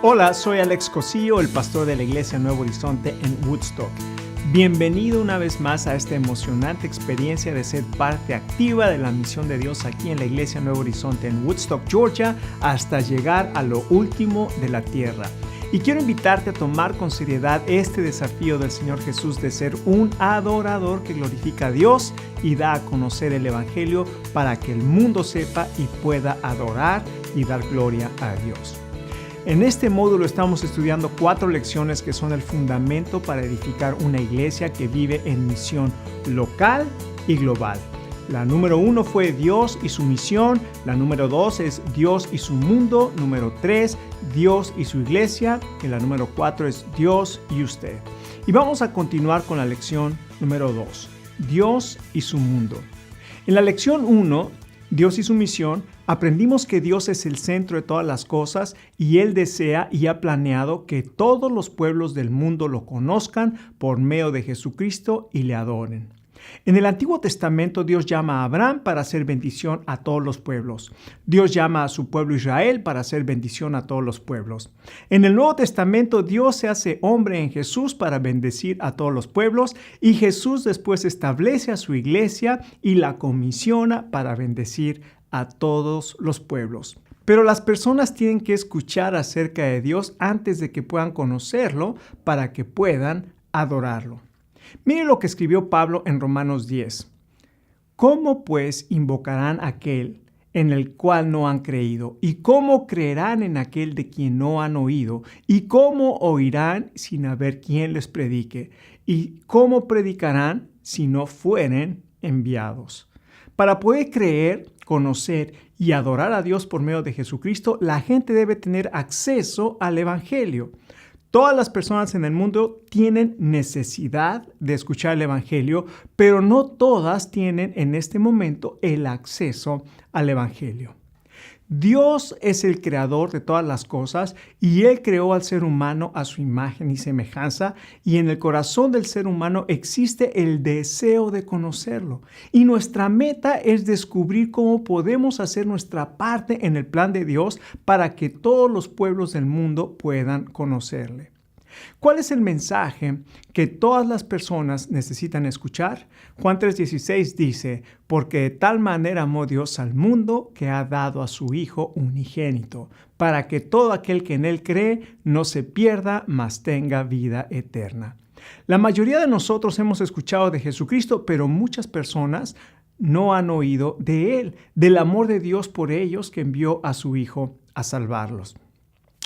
Hola, soy Alex Cosillo, el pastor de la Iglesia Nuevo Horizonte en Woodstock. Bienvenido una vez más a esta emocionante experiencia de ser parte activa de la misión de Dios aquí en la Iglesia Nuevo Horizonte en Woodstock, Georgia, hasta llegar a lo último de la tierra. Y quiero invitarte a tomar con seriedad este desafío del Señor Jesús de ser un adorador que glorifica a Dios y da a conocer el Evangelio para que el mundo sepa y pueda adorar y dar gloria a Dios. En este módulo estamos estudiando 4 lecciones que son el fundamento para edificar una iglesia que vive en misión local y global. La número 1 fue Dios y su misión. La número 2 es Dios y su mundo. Número 3, Dios y su iglesia. Y la número 4 es Dios y usted. Y vamos a continuar con la lección número 2, Dios y su mundo. En la lección 1, Dios y su misión, aprendimos que Dios es el centro de todas las cosas y Él desea y ha planeado que todos los pueblos del mundo lo conozcan por medio de Jesucristo y le adoren. En el Antiguo Testamento Dios llama a Abraham para hacer bendición a todos los pueblos. Dios llama a su pueblo Israel para hacer bendición a todos los pueblos. En el Nuevo Testamento Dios se hace hombre en Jesús para bendecir a todos los pueblos y Jesús después establece a su iglesia y la comisiona para bendecir a todos los pueblos. Pero las personas tienen que escuchar acerca de Dios antes de que puedan conocerlo para que puedan adorarlo. Mire lo que escribió Pablo en Romanos 10. ¿Cómo pues invocarán a aquel en el cual no han creído? ¿Y cómo creerán en aquel de quien no han oído? ¿Y cómo oirán sin haber quien les predique? ¿Y cómo predicarán si no fueren enviados? Para poder creer, conocer y adorar a Dios por medio de Jesucristo, la gente debe tener acceso al Evangelio. Todas las personas en el mundo tienen necesidad de escuchar el Evangelio, pero no todas tienen en este momento el acceso al Evangelio. Dios es el creador de todas las cosas y Él creó al ser humano a su imagen y semejanza y en el corazón del ser humano existe el deseo de conocerlo. Y nuestra meta es descubrir cómo podemos hacer nuestra parte en el plan de Dios para que todos los pueblos del mundo puedan conocerle. ¿Cuál es el mensaje que todas las personas necesitan escuchar? Juan 3:16 dice, porque de tal manera amó Dios al mundo que ha dado a su Hijo unigénito, para que todo aquel que en Él cree no se pierda, mas tenga vida eterna. La mayoría de nosotros hemos escuchado de Jesucristo, pero muchas personas no han oído de Él, del amor de Dios por ellos que envió a su Hijo a salvarlos.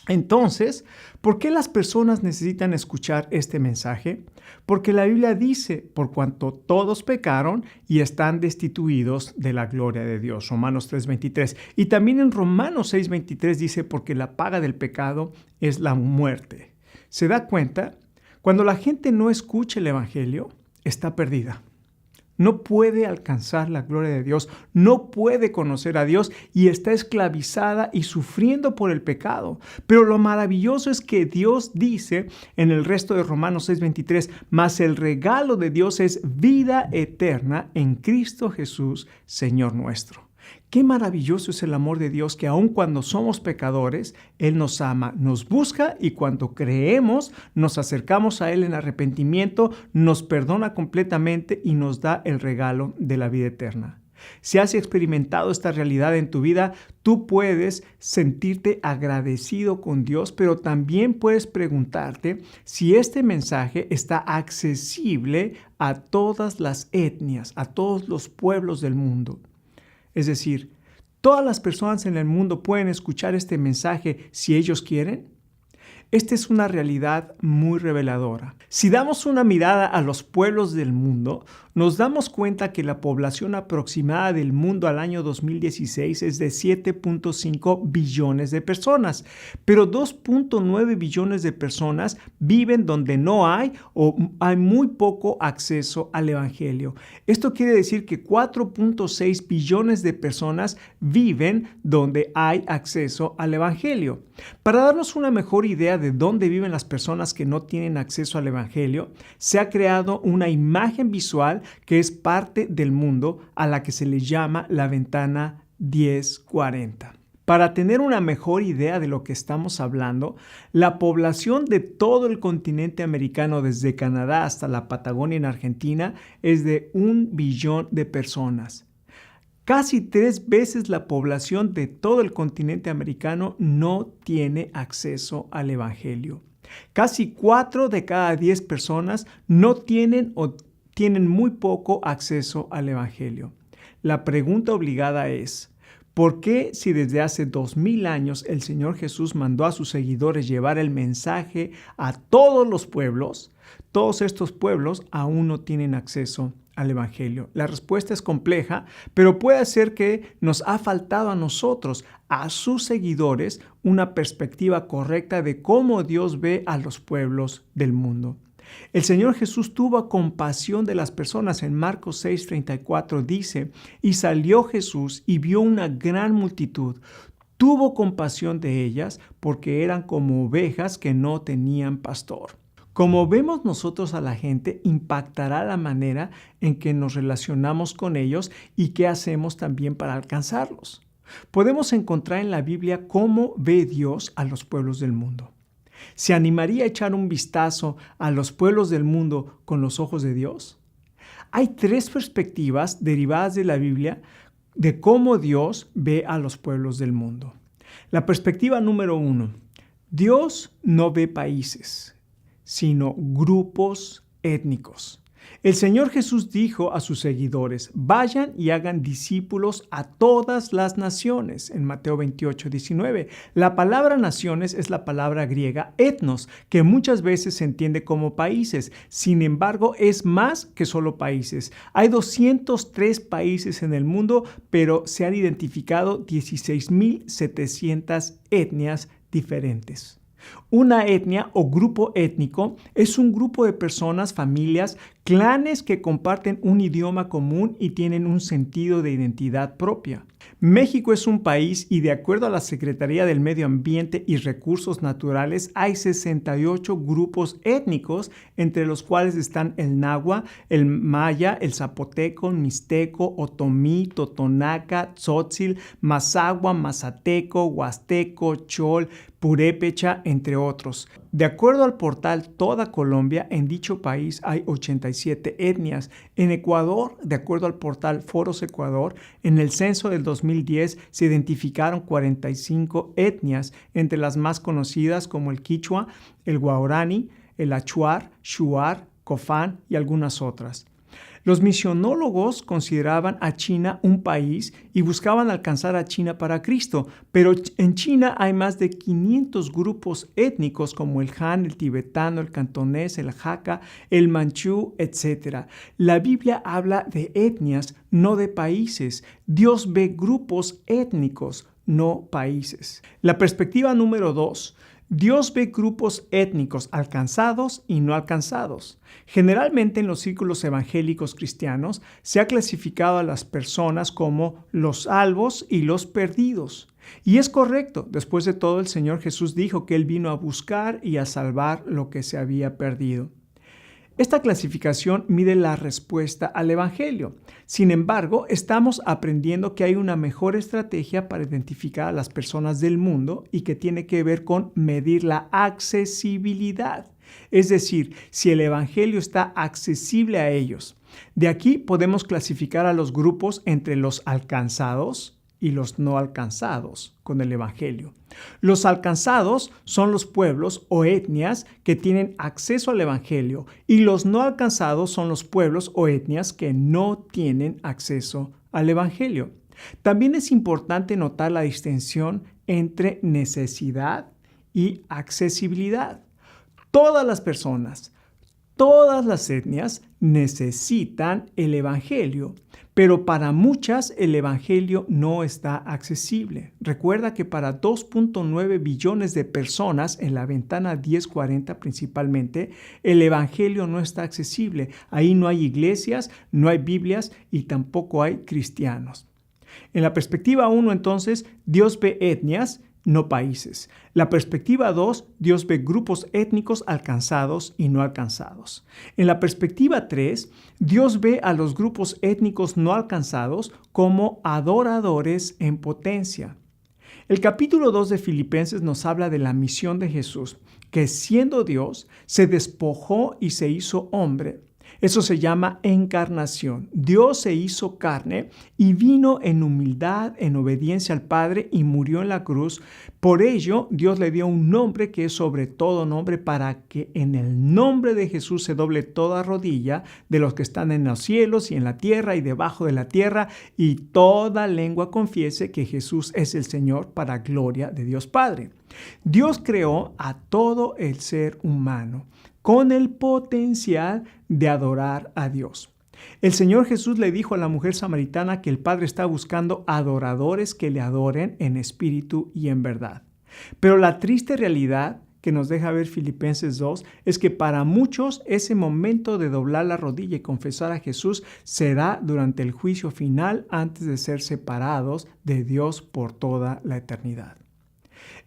Entonces, ¿por qué las personas necesitan escuchar este mensaje? Porque la Biblia dice, por cuanto todos pecaron y están destituidos de la gloria de Dios. Romanos 3:23. Y también en Romanos 6:23 dice, porque la paga del pecado es la muerte. ¿Se da cuenta? Cuando la gente no escucha el Evangelio, está perdida. No puede alcanzar la gloria de Dios, no puede conocer a Dios y está esclavizada y sufriendo por el pecado. Pero lo maravilloso es que Dios dice en el resto de Romanos 6:23, mas el regalo de Dios es vida eterna en Cristo Jesús, Señor nuestro. Qué maravilloso es el amor de Dios que aun cuando somos pecadores, Él nos ama, nos busca y cuando creemos, nos acercamos a Él en arrepentimiento, nos perdona completamente y nos da el regalo de la vida eterna. Si has experimentado esta realidad en tu vida, tú puedes sentirte agradecido con Dios, pero también puedes preguntarte si este mensaje está accesible a todas las etnias, a todos los pueblos del mundo. Es decir, ¿todas las personas en el mundo pueden escuchar este mensaje si ellos quieren? Esta es una realidad muy reveladora. Si damos una mirada a los pueblos del mundo, nos damos cuenta que la población aproximada del mundo al año 2016 es de 7.5 billones de personas, pero 2.9 billones de personas viven donde no hay o hay muy poco acceso al Evangelio. Esto quiere decir que 4.6 billones de personas viven donde hay acceso al Evangelio. Para darnos una mejor idea de dónde viven las personas que no tienen acceso al Evangelio, se ha creado una imagen visual que es parte del mundo a la que se le llama la ventana 1040. Para tener una mejor idea de lo que estamos hablando, la población de todo el continente americano, desde Canadá hasta la Patagonia en Argentina, es de 1 billón de personas. Casi 3 veces la población de todo el continente americano no tiene acceso al Evangelio. Casi 4 de cada 10 personas no tienen o tienen muy poco acceso al Evangelio. La pregunta obligada es: ¿por qué, si desde hace 2000 años el Señor Jesús mandó a sus seguidores llevar el mensaje a todos los pueblos, todos estos pueblos aún no tienen acceso al Evangelio? La respuesta es compleja, pero puede ser que nos ha faltado a nosotros, a sus seguidores, una perspectiva correcta de cómo Dios ve a los pueblos del mundo. El Señor Jesús tuvo compasión de las personas. En Marcos 6:34 dice: y salió Jesús y vio una gran multitud. Tuvo compasión de ellas porque eran como ovejas que no tenían pastor. Como vemos nosotros a la gente, impactará la manera en que nos relacionamos con ellos y qué hacemos también para alcanzarlos. Podemos encontrar en la Biblia cómo ve Dios a los pueblos del mundo. ¿Se animaría a echar un vistazo a los pueblos del mundo con los ojos de Dios? Hay 3 perspectivas derivadas de la Biblia de cómo Dios ve a los pueblos del mundo. La perspectiva número 1: Dios no ve países, sino grupos étnicos. El Señor Jesús dijo a sus seguidores: vayan y hagan discípulos a todas las naciones, en Mateo 28:19. La palabra naciones es la palabra griega etnos, que muchas veces se entiende como países. Sin embargo, es más que solo países. Hay 203 países en el mundo, pero se han identificado 16,700 etnias diferentes. Una etnia o grupo étnico es un grupo de personas, familias, clanes que comparten un idioma común y tienen un sentido de identidad propia. México es un país y, de acuerdo a la Secretaría del Medio Ambiente y Recursos Naturales, hay 68 grupos étnicos, entre los cuales están el náhuatl, el maya, el zapoteco, mixteco, otomí, totonaca, tzotzil, mazahua, mazateco, huasteco, chol, purépecha, entre otros. De acuerdo al portal Toda Colombia, en dicho país hay 87 etnias. En Ecuador, de acuerdo al portal Foros Ecuador, en el censo del 2010 se identificaron 45 etnias, entre las más conocidas como el quichua, el guaraní, el achuar, shuar, cofán y algunas otras. Los misionólogos consideraban a China un país y buscaban alcanzar a China para Cristo, pero en China hay más de 500 grupos étnicos como el Han, el tibetano, el cantonés, el hakka, el manchú, etc. La Biblia habla de etnias, no de países. Dios ve grupos étnicos, no países. La perspectiva número 2. Dios ve grupos étnicos alcanzados y no alcanzados. Generalmente en los círculos evangélicos cristianos se ha clasificado a las personas como los salvos y los perdidos. Y es correcto. Después de todo, el Señor Jesús dijo que Él vino a buscar y a salvar lo que se había perdido. Esta clasificación mide la respuesta al Evangelio. Sin embargo, estamos aprendiendo que hay una mejor estrategia para identificar a las personas del mundo y que tiene que ver con medir la accesibilidad. Es decir, si el Evangelio está accesible a ellos. De aquí podemos clasificar a los grupos entre los alcanzados y los no alcanzados con el Evangelio. Los alcanzados son los pueblos o etnias que tienen acceso al Evangelio, y los no alcanzados son los pueblos o etnias que no tienen acceso al Evangelio. También es importante notar la distinción entre necesidad y accesibilidad. Todas las personas, todas las etnias necesitan el Evangelio, pero para muchas el Evangelio no está accesible. Recuerda que para 2.9 billones de personas en la ventana 1040 principalmente, el Evangelio no está accesible. Ahí no hay iglesias, no hay Biblias y tampoco hay cristianos. En la perspectiva 1, entonces, Dios ve etnias, no países. La perspectiva 2, Dios ve grupos étnicos alcanzados y no alcanzados. En la perspectiva 3, Dios ve a los grupos étnicos no alcanzados como adoradores en potencia. El capítulo 2 de Filipenses nos habla de la misión de Jesús, que siendo Dios, se despojó y se hizo hombre. Eso se llama encarnación. Dios se hizo carne y vino en humildad, en obediencia al Padre y murió en la cruz. Por ello, Dios le dio un nombre que es sobre todo nombre, para que en el nombre de Jesús se doble toda rodilla de los que están en los cielos y en la tierra y debajo de la tierra, y toda lengua confiese que Jesús es el Señor, para gloria de Dios Padre. Dios creó a todo el ser humano con el potencial de adorar a Dios. El Señor Jesús le dijo a la mujer samaritana que el Padre está buscando adoradores que le adoren en espíritu y en verdad. Pero la triste realidad que nos deja ver Filipenses 2 es que para muchos ese momento de doblar la rodilla y confesar a Jesús será durante el juicio final, antes de ser separados de Dios por toda la eternidad.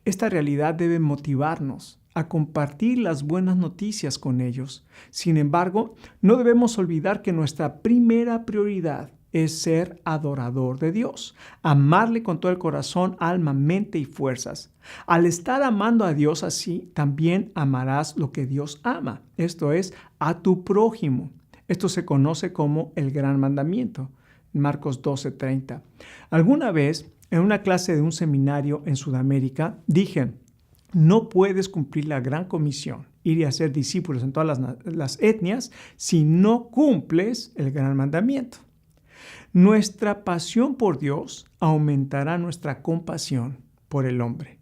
Esta realidad debe motivarnos a compartir las buenas noticias con ellos. Sin embargo, no debemos olvidar que nuestra primera prioridad es ser adorador de Dios, amarle con todo el corazón, alma, mente y fuerzas. Al estar amando a Dios así, también amarás lo que Dios ama, esto es, a tu prójimo. Esto se conoce como el gran mandamiento, Marcos 12:30. Alguna vez, en una clase de un seminario en Sudamérica, dije: no puedes cumplir la gran comisión, ir y hacer discípulos en todas las etnias, si no cumples el gran mandamiento. Nuestra pasión por Dios aumentará nuestra compasión por el hombre.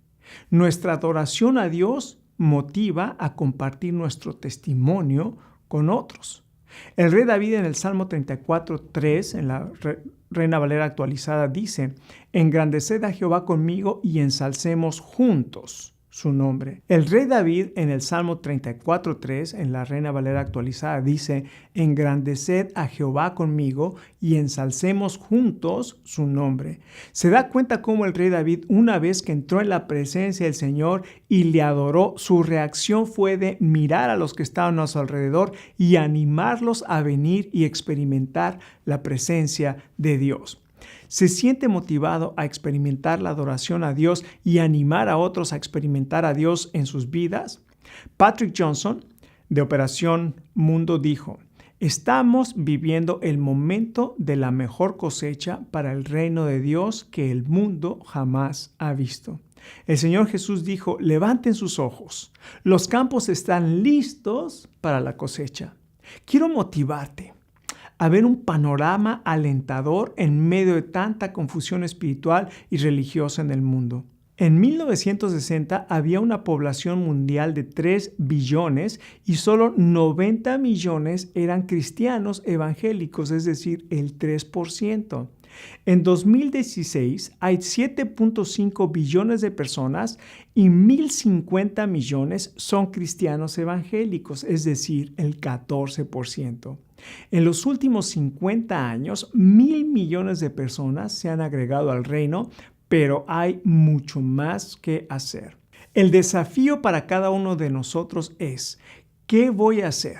Nuestra adoración a Dios motiva a compartir nuestro testimonio con otros. El rey David en el Salmo 34:3, en la Reina Valera actualizada, dice: engrandeced a Jehová conmigo y ensalcemos juntos su nombre. El rey David en el Salmo 34:3, en la Reina Valera actualizada, dice: engrandeced a Jehová conmigo y ensalcemos juntos su nombre. Se da cuenta cómo el rey David, una vez que entró en la presencia del Señor y le adoró, su reacción fue de mirar a los que estaban a su alrededor y animarlos a venir y experimentar la presencia de Dios. ¿Se siente motivado a experimentar la adoración a Dios y animar a otros a experimentar a Dios en sus vidas? Patrick Johnson, de Operación Mundo, dijo: estamos viviendo el momento de la mejor cosecha para el reino de Dios que el mundo jamás ha visto. El Señor Jesús dijo: levanten sus ojos, los campos están listos para la cosecha. Quiero motivarte a ver un panorama alentador en medio de tanta confusión espiritual y religiosa en el mundo. En 1960 había una población mundial de 3 billones y solo 90 millones eran cristianos evangélicos, es decir, el 3%. En 2016 hay 7.5 billones de personas y 1.050 millones son cristianos evangélicos, es decir, el 14%. En los últimos 50 años, 1.000 millones de personas se han agregado al reino, pero hay mucho más que hacer. El desafío para cada uno de nosotros es: ¿qué voy a hacer?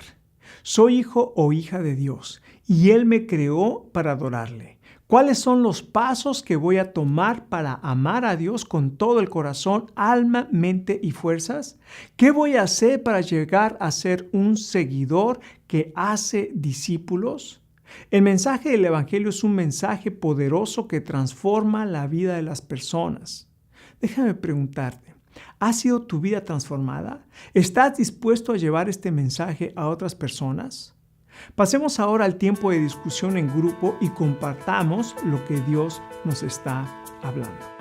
Soy hijo o hija de Dios y Él me creó para adorarle. ¿Cuáles son los pasos que voy a tomar para amar a Dios con todo el corazón, alma, mente y fuerzas? ¿Qué voy a hacer para llegar a ser un seguidor que hace discípulos? El mensaje del Evangelio es un mensaje poderoso que transforma la vida de las personas. Déjame preguntarte, ¿ha sido tu vida transformada? ¿Estás dispuesto a llevar este mensaje a otras personas? Pasemos ahora al tiempo de discusión en grupo y compartamos lo que Dios nos está hablando.